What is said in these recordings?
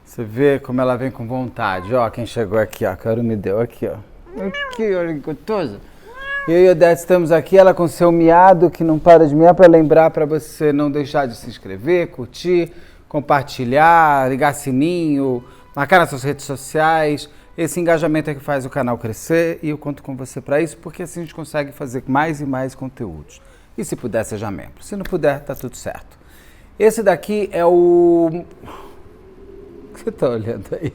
Você vê como ela vem com vontade. Ó, quem chegou aqui, ó. A Caru me deu aqui, ó. Aqui, olha que gostoso. E eu e a Odete estamos aqui, ela com seu miado, que não para de miar, para lembrar para você não deixar de se inscrever, curtir, compartilhar, ligar sininho, marcar nas suas redes sociais. Esse engajamento é que faz o canal crescer e eu conto com você para isso, porque assim a gente consegue fazer mais e mais conteúdos. E se puder, seja membro. Se não puder, tá tudo certo. Esse daqui é o... O que você tá olhando aí?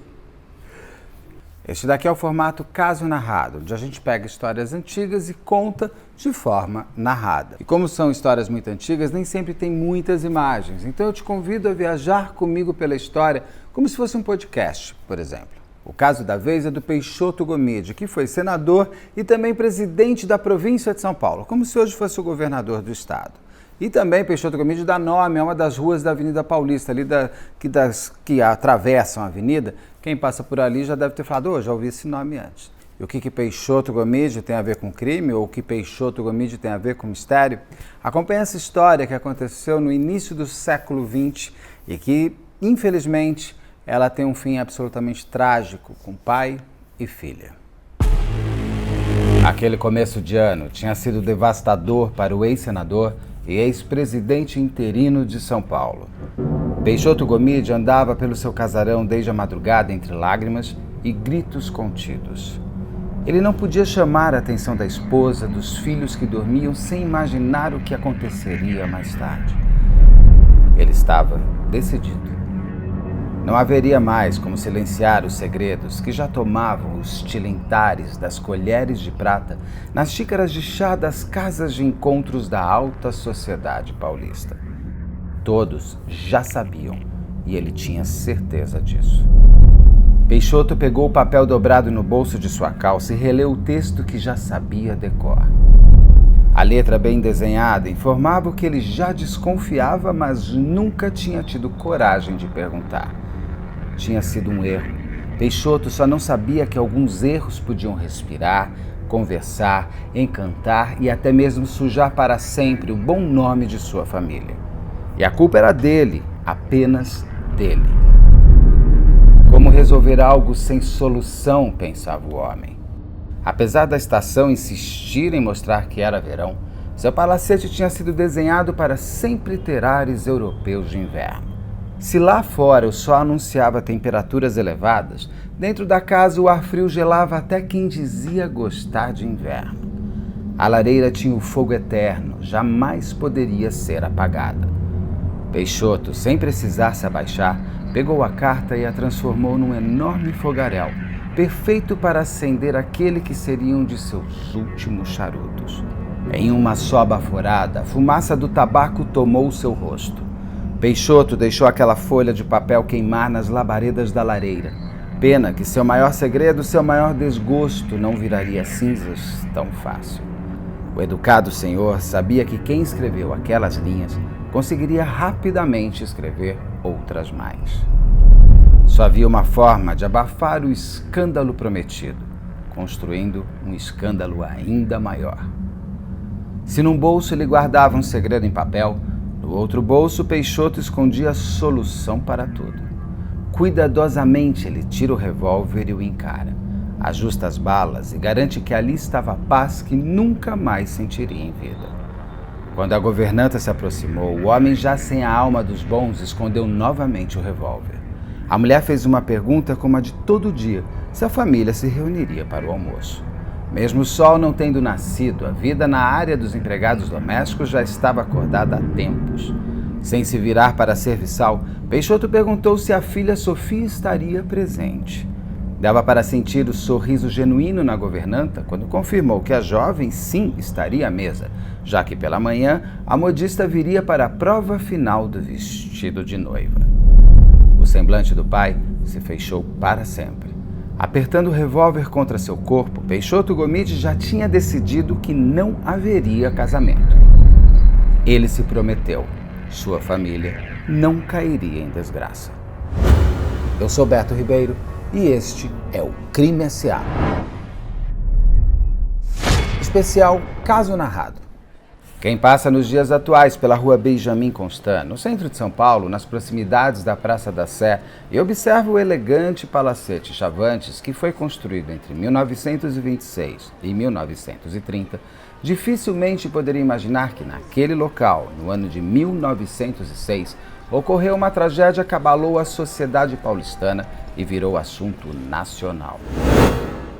Este daqui é o formato caso narrado, onde a gente pega histórias antigas e conta de forma narrada. E como são histórias muito antigas, nem sempre tem muitas imagens. Então eu te convido a viajar comigo pela história como se fosse um podcast, por exemplo. O caso da vez é do Peixoto Gomide, que foi senador e também presidente da província de São Paulo, como se hoje fosse o governador do estado. E também Peixoto Gomide dá nome a uma das ruas da Avenida Paulista, ali que atravessam a avenida. Quem passa por ali já deve ter falado, já ouvi esse nome antes. E o que Peixoto Gomide tem a ver com crime, ou o que Peixoto Gomide tem a ver com mistério? Acompanhe essa história que aconteceu no início do século XX e que, infelizmente, ela tem um fim absolutamente trágico, com pai e filha. Aquele começo de ano tinha sido devastador para o ex-senador e ex-presidente interino de São Paulo. Peixoto Gomide andava pelo seu casarão desde a madrugada entre lágrimas e gritos contidos. Ele não podia chamar a atenção da esposa, dos filhos que dormiam, sem imaginar o que aconteceria mais tarde. Ele estava decidido. Não haveria mais como silenciar os segredos que já tomavam os tilintares das colheres de prata nas xícaras de chá das casas de encontros da alta sociedade paulista. Todos já sabiam e ele tinha certeza disso. Peixoto pegou o papel dobrado no bolso de sua calça e releu o texto que já sabia de cor. A letra bem desenhada informava o que ele já desconfiava, mas nunca tinha tido coragem de perguntar. Tinha sido um erro. Peixoto só não sabia que alguns erros podiam respirar, conversar, encantar e até mesmo sujar para sempre o bom nome de sua família. E a culpa era dele, apenas dele. Como resolver algo sem solução, pensava o homem. Apesar da estação insistir em mostrar que era verão, seu palacete tinha sido desenhado para sempre ter ares europeus de inverno. Se lá fora o sol anunciava temperaturas elevadas, dentro da casa o ar frio gelava até quem dizia gostar de inverno. A lareira tinha o fogo eterno, jamais poderia ser apagada. Peixoto, sem precisar se abaixar, pegou a carta e a transformou num enorme fogaréu, perfeito para acender aquele que seria um de seus últimos charutos. Em uma só baforada, a fumaça do tabaco tomou seu rosto. Peixoto deixou aquela folha de papel queimar nas labaredas da lareira. Pena que seu maior segredo, seu maior desgosto não viraria cinzas tão fácil. O educado senhor sabia que quem escreveu aquelas linhas conseguiria rapidamente escrever outras mais. Só havia uma forma de abafar o escândalo prometido, construindo um escândalo ainda maior. Se num bolso ele guardava um segredo em papel, no outro bolso, Peixoto escondia a solução para tudo. Cuidadosamente, ele tira o revólver e o encara. Ajusta as balas e garante que ali estava a paz que nunca mais sentiria em vida. Quando a governanta se aproximou, o homem, já sem a alma dos bons, escondeu novamente o revólver. A mulher fez uma pergunta como a de todo dia, se a família se reuniria para o almoço. Mesmo o sol não tendo nascido, a vida na área dos empregados domésticos já estava acordada há tempos. Sem se virar para a serviçal, Peixoto perguntou se a filha Sofia estaria presente. Dava para sentir o sorriso genuíno na governanta quando confirmou que a jovem sim estaria à mesa, já que pela manhã a modista viria para a prova final do vestido de noiva. O semblante do pai se fechou para sempre. Apertando o revólver contra seu corpo, Peixoto Gomide já tinha decidido que não haveria casamento. Ele se prometeu, sua família não cairia em desgraça. Eu sou Beto Ribeiro e este é o Crime S.A. Especial Caso Narrado. Quem passa nos dias atuais pela rua Benjamin Constant, no centro de São Paulo, nas proximidades da Praça da Sé, e observa o elegante palacete Chavantes que foi construído entre 1926 e 1930, dificilmente poderia imaginar que naquele local, no ano de 1906, ocorreu uma tragédia que abalou a sociedade paulistana e virou assunto nacional.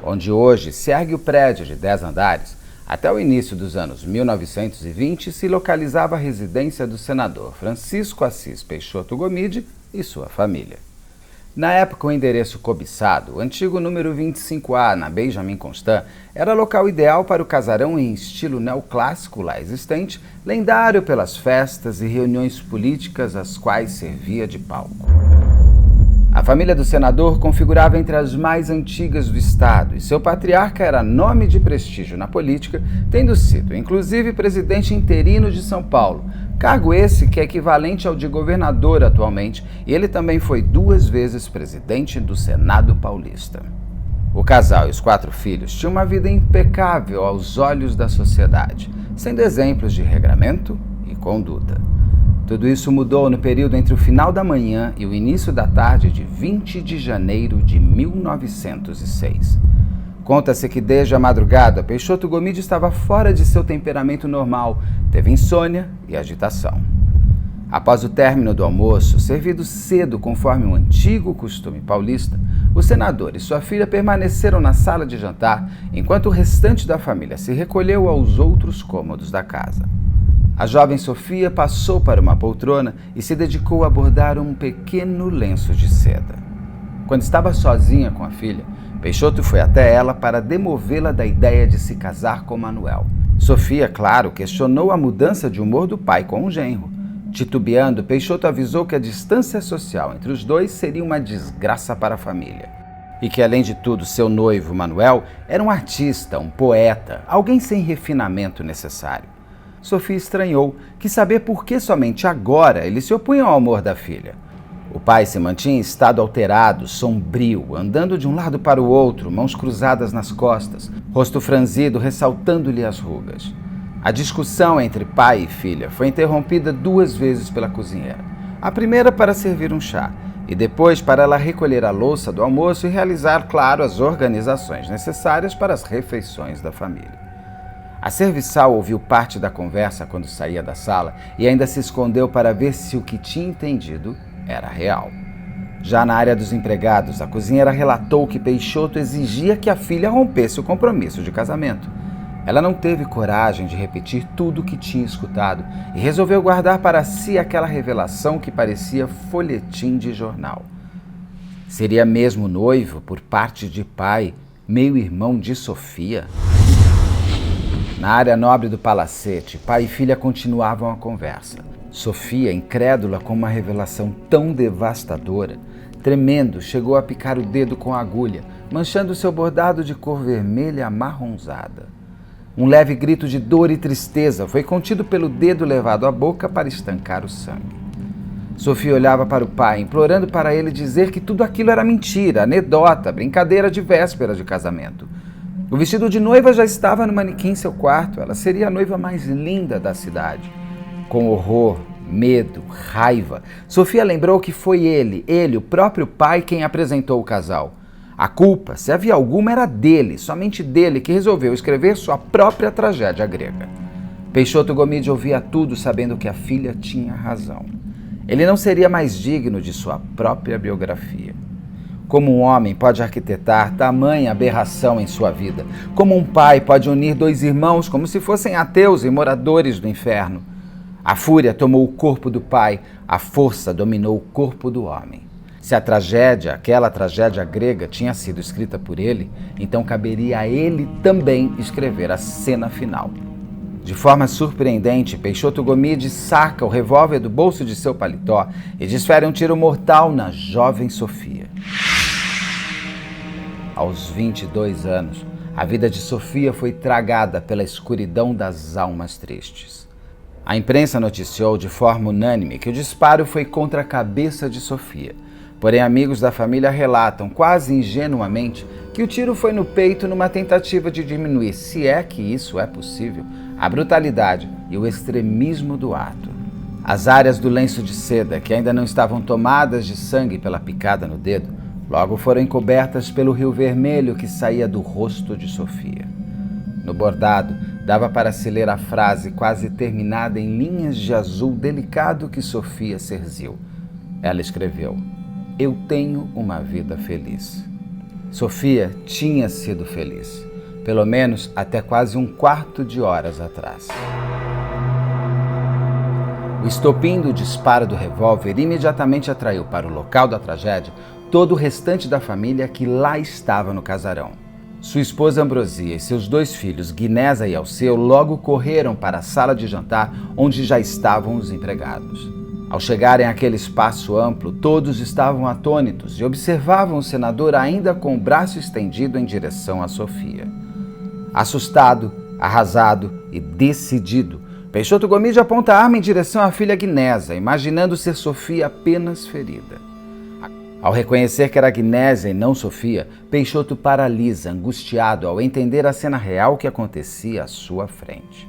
Onde hoje se ergue o prédio de 10 andares, até o início dos anos 1920 se localizava a residência do senador Francisco Assis Peixoto Gomide e sua família. Na época, o endereço cobiçado, o antigo número 25A, na Benjamin Constant, era local ideal para o casarão em estilo neoclássico lá existente, lendário pelas festas e reuniões políticas às quais servia de palco. A família do senador configurava entre as mais antigas do estado e seu patriarca era nome de prestígio na política, tendo sido, inclusive, presidente interino de São Paulo, cargo esse que é equivalente ao de governador atualmente, e ele também foi 2 vezes presidente do Senado paulista. O casal e os 4 filhos tinham uma vida impecável aos olhos da sociedade, sendo exemplos de regramento e conduta. Tudo isso mudou no período entre o final da manhã e o início da tarde de 20 de janeiro de 1906. Conta-se que desde a madrugada, Peixoto Gomide estava fora de seu temperamento normal, teve insônia e agitação. Após o término do almoço, servido cedo conforme um antigo costume paulista, o senador e sua filha permaneceram na sala de jantar, enquanto o restante da família se recolheu aos outros cômodos da casa. A jovem Sofia passou para uma poltrona e se dedicou a bordar um pequeno lenço de seda. Quando estava sozinha com a filha, Peixoto foi até ela para demovê-la da ideia de se casar com Manuel. Sofia, claro, questionou a mudança de humor do pai com o genro. Titubeando, Peixoto avisou que a distância social entre os dois seria uma desgraça para a família. E que, além de tudo, seu noivo, Manuel, era um artista, um poeta, alguém sem refinamento necessário. Sofia estranhou, quis saber por que somente agora ele se opunha ao amor da filha. O pai se mantinha em estado alterado, sombrio, andando de um lado para o outro, mãos cruzadas nas costas, rosto franzido ressaltando-lhe as rugas. A discussão entre pai e filha foi interrompida 2 vezes pela cozinheira. A primeira para servir um chá, e depois para ela recolher a louça do almoço e realizar, claro, as organizações necessárias para as refeições da família. A serviçal ouviu parte da conversa quando saía da sala e ainda se escondeu para ver se o que tinha entendido era real. Já na área dos empregados, a cozinheira relatou que Peixoto exigia que a filha rompesse o compromisso de casamento. Ela não teve coragem de repetir tudo o que tinha escutado e resolveu guardar para si aquela revelação que parecia folhetim de jornal. Seria mesmo noivo por parte de pai, meio-irmão de Sofia? Na área nobre do palacete, pai e filha continuavam a conversa. Sofia, incrédula com uma revelação tão devastadora, tremendo, chegou a picar o dedo com a agulha, manchando seu bordado de cor vermelha amarronzada. Um leve grito de dor e tristeza foi contido pelo dedo levado à boca para estancar o sangue. Sofia olhava para o pai, implorando para ele dizer que tudo aquilo era mentira, anedota, brincadeira de véspera de casamento. O vestido de noiva já estava no manequim em seu quarto. Ela seria a noiva mais linda da cidade. Com horror, medo, raiva, Sofia lembrou que foi ele, o próprio pai, quem apresentou o casal. A culpa, se havia alguma, era dele, somente dele, que resolveu escrever sua própria tragédia grega. Peixoto Gomide ouvia tudo, sabendo que a filha tinha razão. Ele não seria mais digno de sua própria biografia. Como um homem pode arquitetar tamanha aberração em sua vida? Como um pai pode unir 2 irmãos como se fossem ateus e moradores do inferno? A fúria tomou o corpo do pai, a força dominou o corpo do homem. Se a tragédia, aquela tragédia grega, tinha sido escrita por ele, então caberia a ele também escrever a cena final. De forma surpreendente, Peixoto Gomide saca o revólver do bolso de seu paletó e desfere um tiro mortal na jovem Sofia. Aos 22 anos, a vida de Sofia foi tragada pela escuridão das almas tristes. A imprensa noticiou de forma unânime que o disparo foi contra a cabeça de Sofia. Porém, amigos da família relatam, quase ingenuamente, que o tiro foi no peito numa tentativa de diminuir, se é que isso é possível, a brutalidade e o extremismo do ato. As áreas do lenço de seda, que ainda não estavam tomadas de sangue pela picada no dedo, logo foram encobertas pelo rio vermelho que saía do rosto de Sofia. No bordado, dava para se ler a frase quase terminada em linhas de azul delicado que Sofia cerziu. Ela escreveu: "Eu tenho uma vida feliz." Sofia tinha sido feliz, pelo menos até quase um quarto de horas atrás. O estopim do disparo do revólver imediatamente atraiu para o local da tragédia todo o restante da família que lá estava no casarão. Sua esposa Ambrosia e seus 2 filhos, Guinésa e Alceu, logo correram para a sala de jantar onde já estavam os empregados. Ao chegarem àquele espaço amplo, todos estavam atônitos e observavam o senador ainda com o braço estendido em direção a Sofia. Assustado, arrasado e decidido, Peixoto Gomide aponta a arma em direção à filha Guinésa, imaginando ser Sofia apenas ferida. Ao reconhecer que era Guinésa e não Sofia, Peixoto paralisa, angustiado ao entender a cena real que acontecia à sua frente.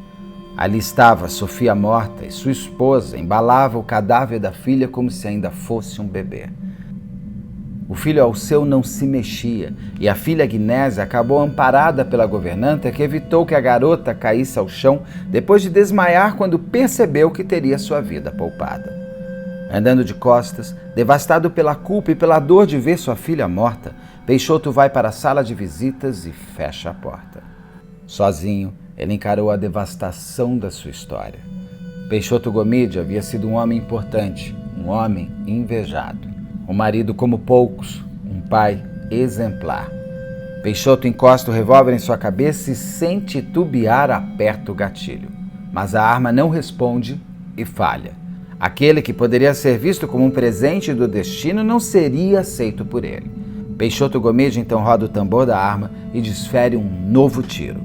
Ali estava Sofia morta e sua esposa embalava o cadáver da filha como se ainda fosse um bebê. O filho Alceu não se mexia e a filha Guinésia acabou amparada pela governanta, que evitou que a garota caísse ao chão depois de desmaiar quando percebeu que teria sua vida poupada. Andando de costas, devastado pela culpa e pela dor de ver sua filha morta, Peixoto vai para a sala de visitas e fecha a porta. Sozinho, ele encarou a devastação da sua história. Peixoto Gomide havia sido um homem importante, um homem invejado. Um marido como poucos, um pai exemplar. Peixoto encosta o revólver em sua cabeça e, sem titubear, aperta o gatilho. Mas a arma não responde e falha. Aquele que poderia ser visto como um presente do destino não seria aceito por ele. Peixoto Gomide então roda o tambor da arma e desfere um novo tiro.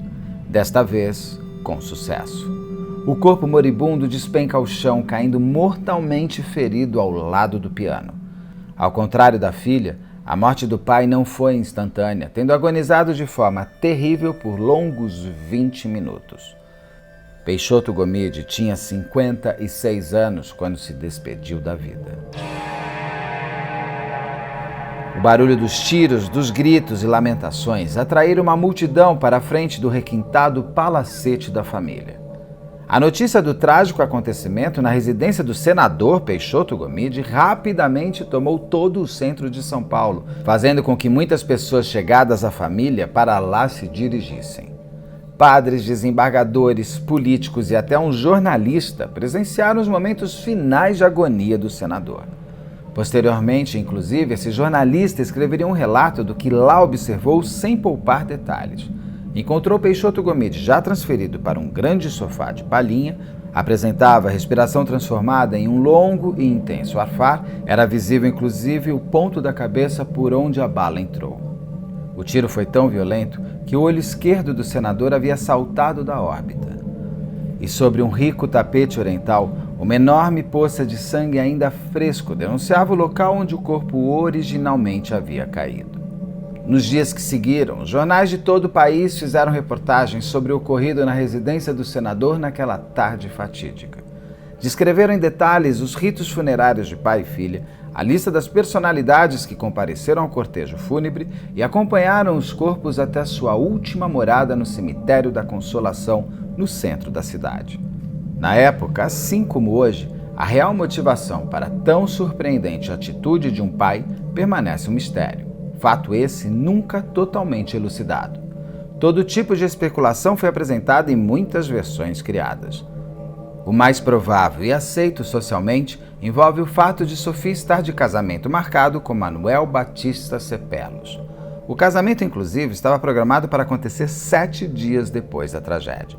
Desta vez, com sucesso. O corpo moribundo despenca ao chão, caindo mortalmente ferido ao lado do piano. Ao contrário da filha, a morte do pai não foi instantânea, tendo agonizado de forma terrível por longos 20 minutos. Peixoto Gomide tinha 56 anos quando se despediu da vida. O barulho dos tiros, dos gritos e lamentações atraíram uma multidão para a frente do requintado palacete da família. A notícia do trágico acontecimento na residência do senador Peixoto Gomide rapidamente tomou todo o centro de São Paulo, fazendo com que muitas pessoas chegadas à família para lá se dirigissem. Padres, desembargadores, políticos e até um jornalista presenciaram os momentos finais de agonia do senador. Posteriormente, inclusive, esse jornalista escreveria um relato do que lá observou sem poupar detalhes. Encontrou Peixoto Gomide já transferido para um grande sofá de palhinha, apresentava a respiração transformada em um longo e intenso arfar, era visível inclusive o ponto da cabeça por onde a bala entrou. O tiro foi tão violento que o olho esquerdo do senador havia saltado da órbita. E sobre um rico tapete oriental, uma enorme poça de sangue ainda fresco denunciava o local onde o corpo originalmente havia caído. Nos dias que seguiram, os jornais de todo o país fizeram reportagens sobre o ocorrido na residência do senador naquela tarde fatídica. Descreveram em detalhes os ritos funerários de pai e filha, a lista das personalidades que compareceram ao cortejo fúnebre e acompanharam os corpos até sua última morada no cemitério da Consolação, no centro da cidade. Na época, assim como hoje, a real motivação para tão surpreendente atitude de um pai permanece um mistério. Fato esse nunca totalmente elucidado. Todo tipo de especulação foi apresentada em muitas versões criadas. O mais provável e aceito socialmente envolve o fato de Sofia estar de casamento marcado com Manuel Batista Cepelos. O casamento, inclusive, estava programado para acontecer 7 dias depois da tragédia.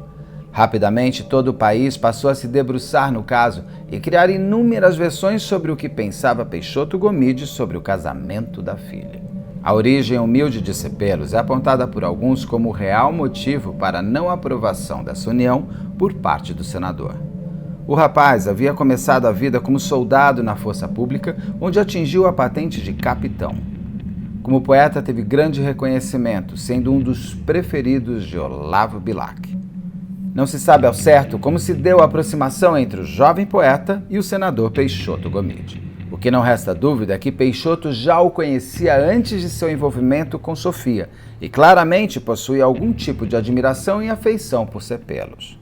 Rapidamente, todo o país passou a se debruçar no caso e criar inúmeras versões sobre o que pensava Peixoto Gomide sobre o casamento da filha. A origem humilde de Cepelos é apontada por alguns como o real motivo para a não aprovação dessa união por parte do senador. O rapaz havia começado a vida como soldado na força pública, onde atingiu a patente de capitão. Como poeta, teve grande reconhecimento, sendo um dos preferidos de Olavo Bilac. Não se sabe ao certo como se deu a aproximação entre o jovem poeta e o senador Peixoto Gomide. O que não resta dúvida é que Peixoto já o conhecia antes de seu envolvimento com Sofia e claramente possuía algum tipo de admiração e afeição por Cepelos.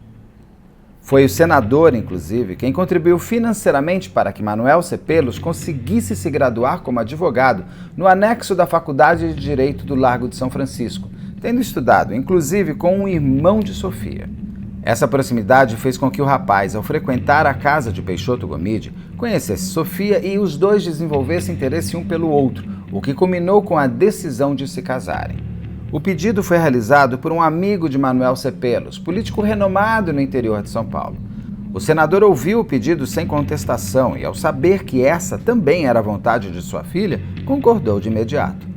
Foi o senador, inclusive, quem contribuiu financeiramente para que Manuel Cepelos conseguisse se graduar como advogado no anexo da Faculdade de Direito do Largo de São Francisco, tendo estudado, inclusive, com um irmão de Sofia. Essa proximidade fez com que o rapaz, ao frequentar a casa de Peixoto Gomide, conhecesse Sofia e os dois desenvolvessem interesse um pelo outro, o que culminou com a decisão de se casarem. O pedido foi realizado por um amigo de Manuel Cepelos, político renomado no interior de São Paulo. O senador ouviu o pedido sem contestação e, ao saber que essa também era a vontade de sua filha, concordou de imediato.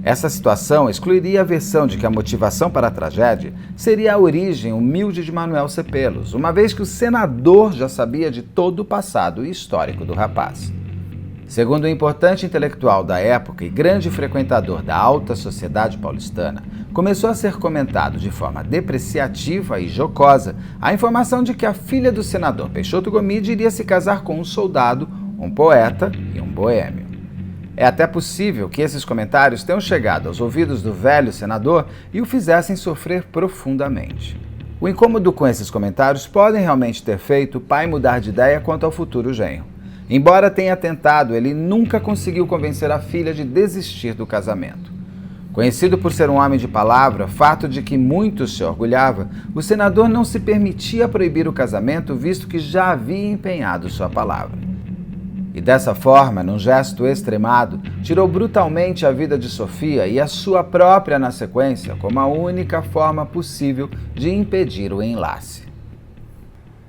Essa situação excluiria a versão de que a motivação para a tragédia seria a origem humilde de Manuel Cepelos, uma vez que o senador já sabia de todo o passado e histórico do rapaz. Segundo um importante intelectual da época e grande frequentador da alta sociedade paulistana, começou a ser comentado de forma depreciativa e jocosa a informação de que a filha do senador Peixoto Gomide iria se casar com um soldado, um poeta e um boêmio. É até possível que esses comentários tenham chegado aos ouvidos do velho senador e o fizessem sofrer profundamente. O incômodo com esses comentários podem realmente ter feito o pai mudar de ideia quanto ao futuro genro. Embora tenha tentado, ele nunca conseguiu convencer a filha de desistir do casamento. Conhecido por ser um homem de palavra, fato de que muito se orgulhava, o senador não se permitia proibir o casamento, visto que já havia empenhado sua palavra. E dessa forma, num gesto extremado, tirou brutalmente a vida de Sofia e a sua própria na sequência, como a única forma possível de impedir o enlace.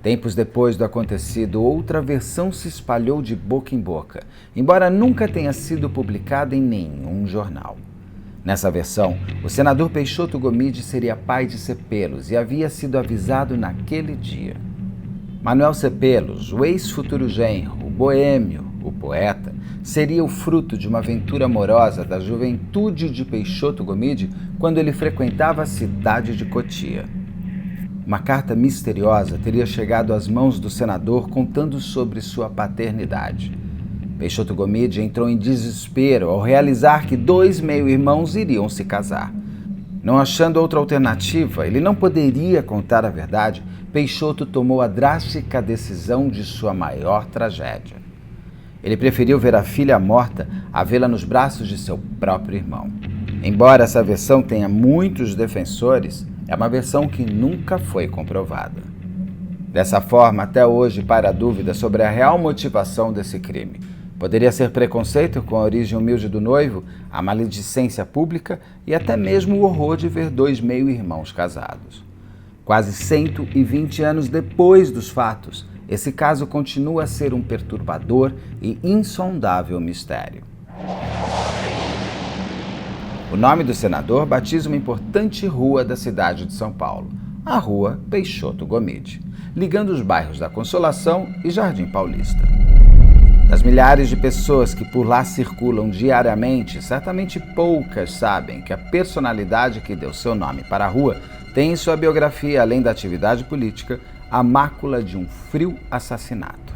Tempos depois do acontecido, outra versão se espalhou de boca em boca, embora nunca tenha sido publicada em nenhum jornal. Nessa versão, o senador Peixoto Gomide seria pai de Cepelos e havia sido avisado naquele dia. Manuel Cepelos, o ex-futuro genro, o boêmio, o poeta, seria o fruto de uma aventura amorosa da juventude de Peixoto Gomide quando ele frequentava a cidade de Cotia. Uma carta misteriosa teria chegado às mãos do senador contando sobre sua paternidade. Peixoto Gomide entrou em desespero ao realizar que 2 meio-irmãos iriam se casar. Não achando outra alternativa, ele não poderia contar a verdade, Peixoto tomou a drástica decisão de sua maior tragédia. Ele preferiu ver a filha morta a vê-la nos braços de seu próprio irmão. Embora essa versão tenha muitos defensores, é uma versão que nunca foi comprovada. Dessa forma, até hoje paira a dúvida sobre a real motivação desse crime. Poderia ser preconceito com a origem humilde do noivo, a maledicência pública e até mesmo o horror de ver 2 meio-irmãos casados. Quase 120 anos depois dos fatos, esse caso continua a ser um perturbador e insondável mistério. O nome do senador batiza uma importante rua da cidade de São Paulo, a Rua Peixoto Gomide, ligando os bairros da Consolação e Jardim Paulista. Das milhares de pessoas que por lá circulam diariamente, certamente poucas sabem que a personalidade que deu seu nome para a rua tem em sua biografia, além da atividade política, a mácula de um frio assassinato.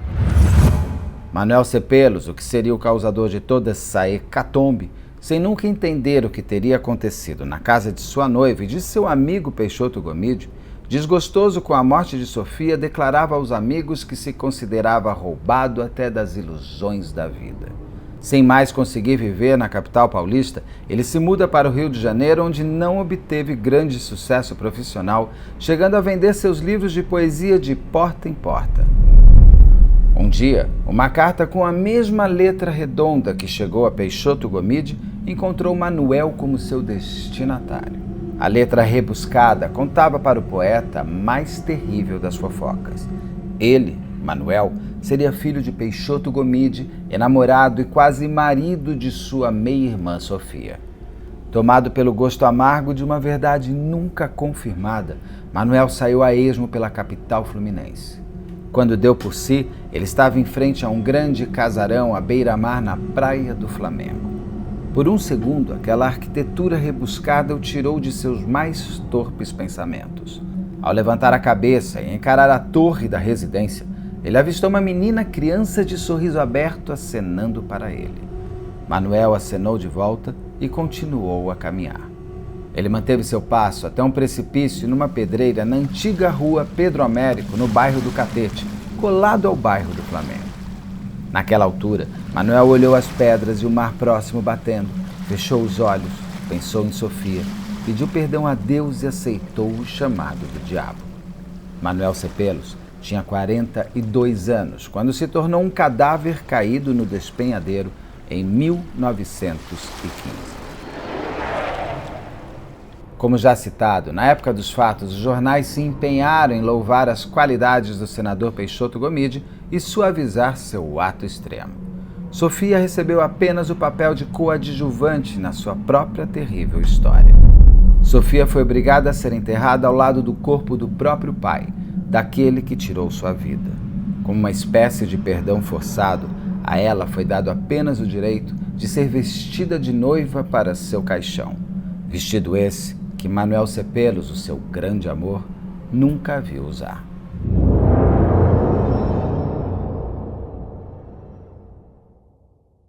Manuel Cepelos, o que seria o causador de toda essa hecatombe, sem nunca entender o que teria acontecido na casa de sua noiva e de seu amigo Peixoto Gomide, desgostoso com a morte de Sofia, declarava aos amigos que se considerava roubado até das ilusões da vida. Sem mais conseguir viver na capital paulista, ele se muda para o Rio de Janeiro, onde não obteve grande sucesso profissional, chegando a vender seus livros de poesia de porta em porta. Um dia, uma carta com a mesma letra redonda que chegou a Peixoto Gomide encontrou Manuel como seu destinatário. A letra rebuscada contava para o poeta a mais terrível das fofocas. Ele, Manuel, seria filho de Peixoto Gomide, enamorado e quase marido de sua meia-irmã Sofia. Tomado pelo gosto amargo de uma verdade nunca confirmada, Manuel saiu a esmo pela capital fluminense. Quando deu por si, ele estava em frente a um grande casarão à beira-mar na Praia do Flamengo. Por um segundo, aquela arquitetura rebuscada o tirou de seus mais torpes pensamentos. Ao levantar a cabeça e encarar a torre da residência, ele avistou uma menina criança de sorriso aberto acenando para ele. Manuel acenou de volta e continuou a caminhar. Ele manteve seu passo até um precipício numa pedreira na antiga rua Pedro Américo, no bairro do Catete, colado ao bairro do Flamengo. Naquela altura, Manuel olhou as pedras e o mar próximo batendo, fechou os olhos, pensou em Sofia, pediu perdão a Deus e aceitou o chamado do diabo. Manuel Cepelos tinha 42 anos quando se tornou um cadáver caído no despenhadeiro em 1915. Como já citado, na época dos fatos, os jornais se empenharam em louvar as qualidades do senador Peixoto Gomide e suavizar seu ato extremo. Sofia recebeu apenas o papel de coadjuvante na sua própria terrível história. Sofia foi obrigada a ser enterrada ao lado do corpo do próprio pai, daquele que tirou sua vida. Como uma espécie de perdão forçado, a ela foi dado apenas o direito de ser vestida de noiva para seu caixão. Vestido esse que Manuel Cepelos, o seu grande amor, nunca viu usar.